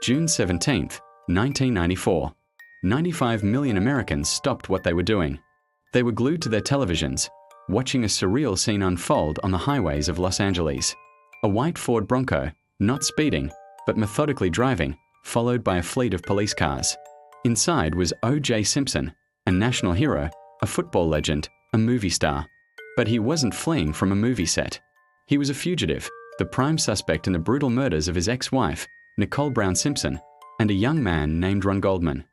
June 17, 1994. 95 million Americans stopped what they were doing. They were glued to their televisions, watching a surreal scene unfold on the highways of Los Angeles. A white Ford Bronco, not speeding, but methodically driving, followed by a fleet of police cars. Inside was O.J. Simpson, a national hero, a football legend, a movie star. But he wasn't fleeing from a movie set. He was a fugitive, the prime suspect in the brutal murders of his ex-wife, Nicole Brown Simpson, and a young man named Ron Goldman.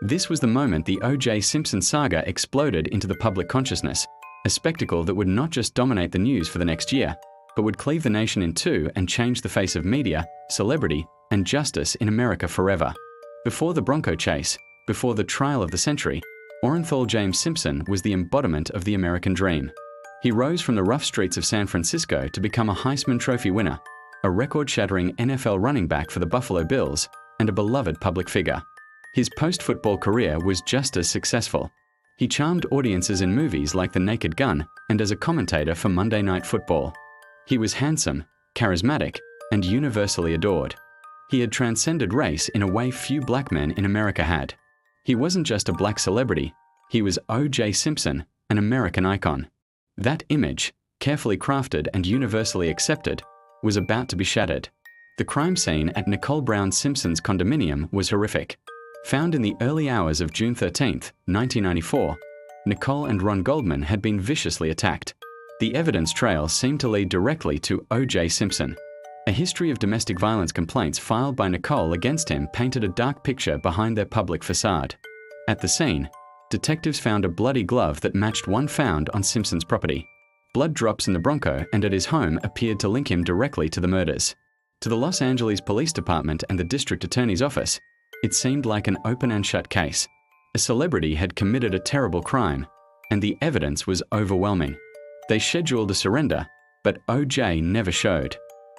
This was the moment the O.J. Simpson saga exploded into the public consciousness, a spectacle that would not just dominate the news for the next year, but would cleave the nation in two and change the face of media, celebrity, and justice in America forever. Before the Bronco chase, before the trial of the century, Orenthal James Simpson was the embodiment of the American dream. He rose from the rough streets of San Francisco to become a Heisman Trophy winner, a record-shattering NFL running back for the Buffalo Bills, and a beloved public figure. His post-football career was just as successful. He charmed audiences in movies like The Naked Gun and as a commentator for Monday Night Football. He was handsome, charismatic, and universally adored. He had transcended race in a way few black men in America had. He wasn't just a black celebrity, he was O.J. Simpson, an American icon. That image, carefully crafted and universally accepted, was about to be shattered. The crime scene at Nicole Brown Simpson's condominium was horrific. Found in the early hours of June 13, 1994, Nicole and Ron Goldman had been viciously attacked. The evidence trail seemed to lead directly to O.J. Simpson. A history of domestic violence complaints filed by Nicole against him painted a dark picture behind their public facade. At the scene, detectives found a bloody glove that matched one found on Simpson's property. Blood drops in the Bronco and at his home appeared to link him directly to the murders. To the Los Angeles Police Department and the District Attorney's Office, it seemed like an open and shut case. A celebrity had committed a terrible crime, and the evidence was overwhelming. They scheduled a surrender, but O.J. never showed.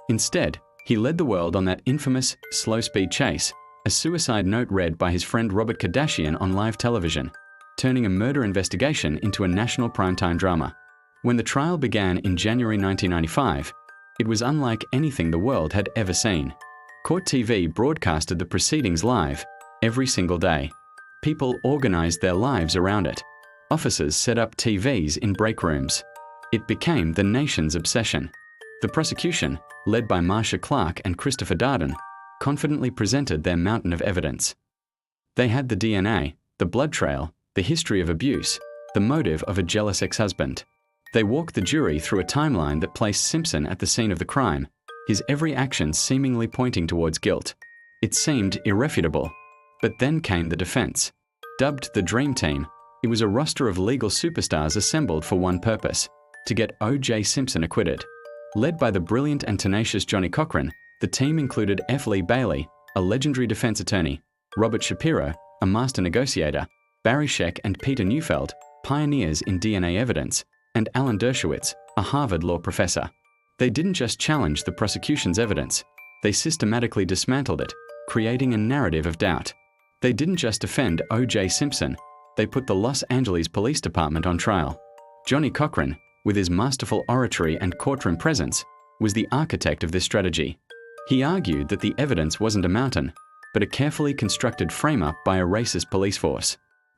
Instead, he led the world on that infamous slow-speed chase, a suicide note read by his friend Robert Kardashian on live television, turning a murder investigation into a national primetime drama. When the trial began in January 1995, it was unlike anything the world had ever seen. Court TV broadcasted the proceedings live, every single day. People organized their lives around it. Officers set up TVs in break rooms. It became the nation's obsession. The prosecution, led by Marcia Clark and Christopher Darden, confidently presented their mountain of evidence. They had the DNA, the blood trail, the history of abuse, the motive of a jealous ex-husband. They walked the jury through a timeline that placed Simpson at the scene of the crime, his every action seemingly pointing towards guilt. It seemed irrefutable. But then came the defense. Dubbed the Dream Team, it was a roster of legal superstars assembled for one purpose: to get O.J. Simpson acquitted. Led by the brilliant and tenacious Johnny Cochran, the team included F. Lee Bailey, a legendary defense attorney, Robert Shapiro, a master negotiator, Barry Scheck and Peter Neufeld, pioneers in DNA evidence, and Alan Dershowitz, a Harvard law professor. They didn't just challenge the prosecution's evidence, they systematically dismantled it, creating a narrative of doubt. They didn't just defend O.J. Simpson, they put the Los Angeles Police Department on trial. Johnny Cochran, with his masterful oratory and courtroom presence, was the architect of this strategy. He argued that the evidence wasn't a mountain, but a carefully constructed frame-up by a racist police force.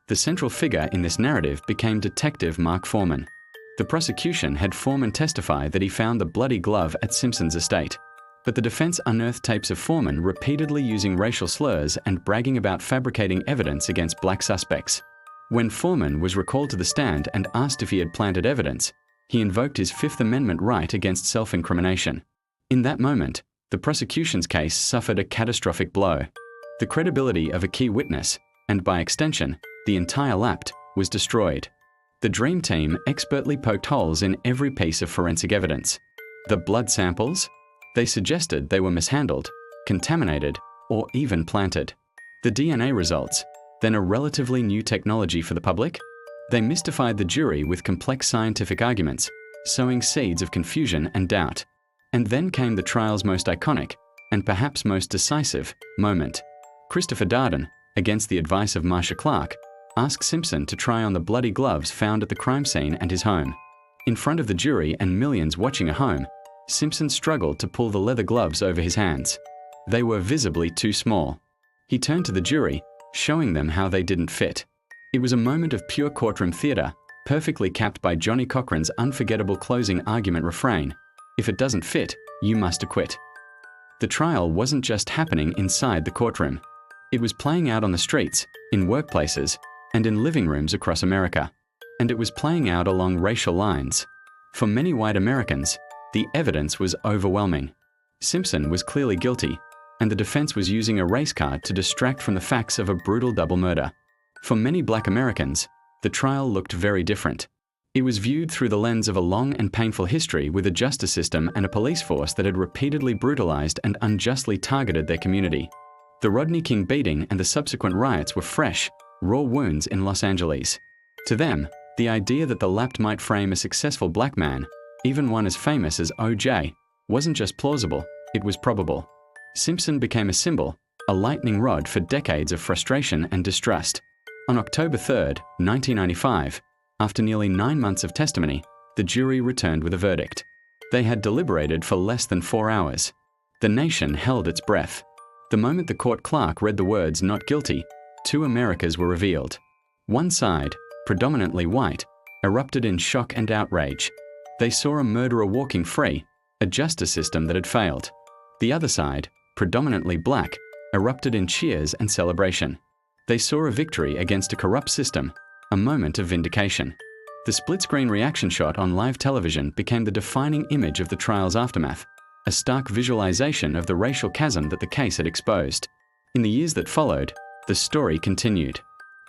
The central figure in this narrative became Detective Mark Foreman. The prosecution had Foreman testify that he found the bloody glove at Simpson's estate, but the defense unearthed tapes of Foreman repeatedly using racial slurs and bragging about fabricating evidence against black suspects. When Foreman was recalled to the stand and asked if he had planted evidence, he invoked his Fifth Amendment right against self-incrimination. In that moment, the prosecution's case suffered a catastrophic blow. The credibility of a key witness, and by extension, the entire lap, was destroyed. The Dream Team expertly poked holes in every piece of forensic evidence. The blood samples? They suggested they were mishandled, contaminated, or even planted. The DNA results? Then a relatively new technology for the public? They mystified the jury with complex scientific arguments, sowing seeds of confusion and doubt. And then came the trial's most iconic, and perhaps most decisive, moment. Christopher Darden, against the advice of Marcia Clark, asked Simpson to try on the bloody gloves found at the crime scene and his home. In front of the jury and millions watching at home, Simpson struggled to pull the leather gloves over his hands. They were visibly too small. He turned to the jury, showing them how they didn't fit. It was a moment of pure courtroom theatre, perfectly capped by Johnny Cochran's unforgettable closing argument refrain, "If it doesn't fit, you must acquit." The trial wasn't just happening inside the courtroom. It was playing out on the streets, in workplaces, and in living rooms across America. And it was playing out along racial lines. For many white Americans, the evidence was overwhelming. Simpson was clearly guilty, and the defense was using a race card to distract from the facts of a brutal double murder. For many black Americans, the trial looked very different. It was viewed through the lens of a long and painful history with a justice system and a police force that had repeatedly brutalized and unjustly targeted their community. The Rodney King beating and the subsequent riots were fresh, raw wounds in Los Angeles. To them, the idea that the lapped might frame a successful black man, even one as famous as O.J., wasn't just plausible, it was probable. Simpson became a symbol, a lightning rod for decades of frustration and distrust. On October 3, 1995, after nearly 9 months of testimony, the jury returned with a verdict. They had deliberated for less than 4 hours. The nation held its breath. The moment the court clerk read the words "not guilty," 2 Americas were revealed. One side, predominantly white, erupted in shock and outrage. They saw a murderer walking free, a justice system that had failed. The other side, predominantly black, erupted in cheers and celebration. They saw a victory against a corrupt system, a moment of vindication. The split-screen reaction shot on live television became the defining image of the trial's aftermath, a stark visualization of the racial chasm that the case had exposed. In the years that followed, the story continued.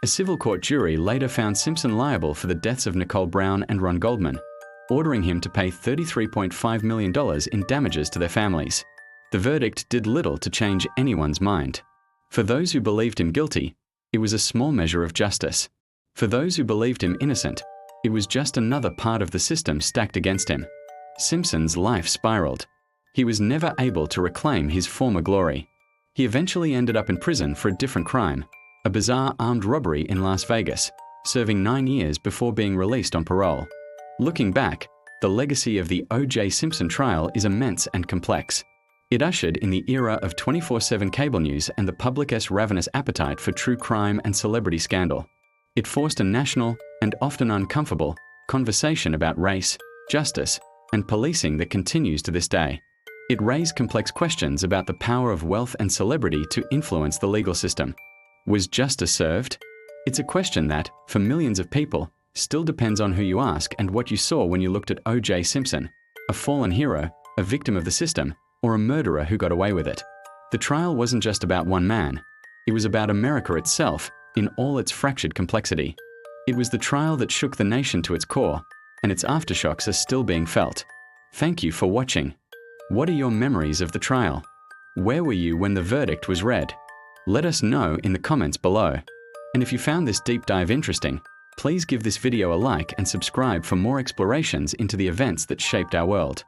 A civil court jury later found Simpson liable for the deaths of Nicole Brown and Ron Goldman, ordering him to pay $33.5 million in damages to their families. The verdict did little to change anyone's mind. For those who believed him guilty, it was a small measure of justice. For those who believed him innocent, it was just another part of the system stacked against him. Simpson's life spiraled. He was never able to reclaim his former glory. He eventually ended up in prison for a different crime, a bizarre armed robbery in Las Vegas, serving 9 years before being released on parole. Looking back, the legacy of the O.J. Simpson trial is immense and complex. It ushered in the era of 24/7 cable news and the public's ravenous appetite for true crime and celebrity scandal. It forced a national, and often uncomfortable, conversation about race, justice, and policing that continues to this day. It raised complex questions about the power of wealth and celebrity to influence the legal system. Was justice served? It's a question that, for millions of people, still depends on who you ask and what you saw when you looked at O.J. Simpson, a fallen hero, a victim of the system, or a murderer who got away with it. The trial wasn't just about one man. It was about America itself, in all its fractured complexity. It was the trial that shook the nation to its core, and its aftershocks are still being felt. Thank you for watching. What are your memories of the trial? Where were you when the verdict was read? Let us know in the comments below. And if you found this deep dive interesting, please give this video a like and subscribe for more explorations into the events that shaped our world.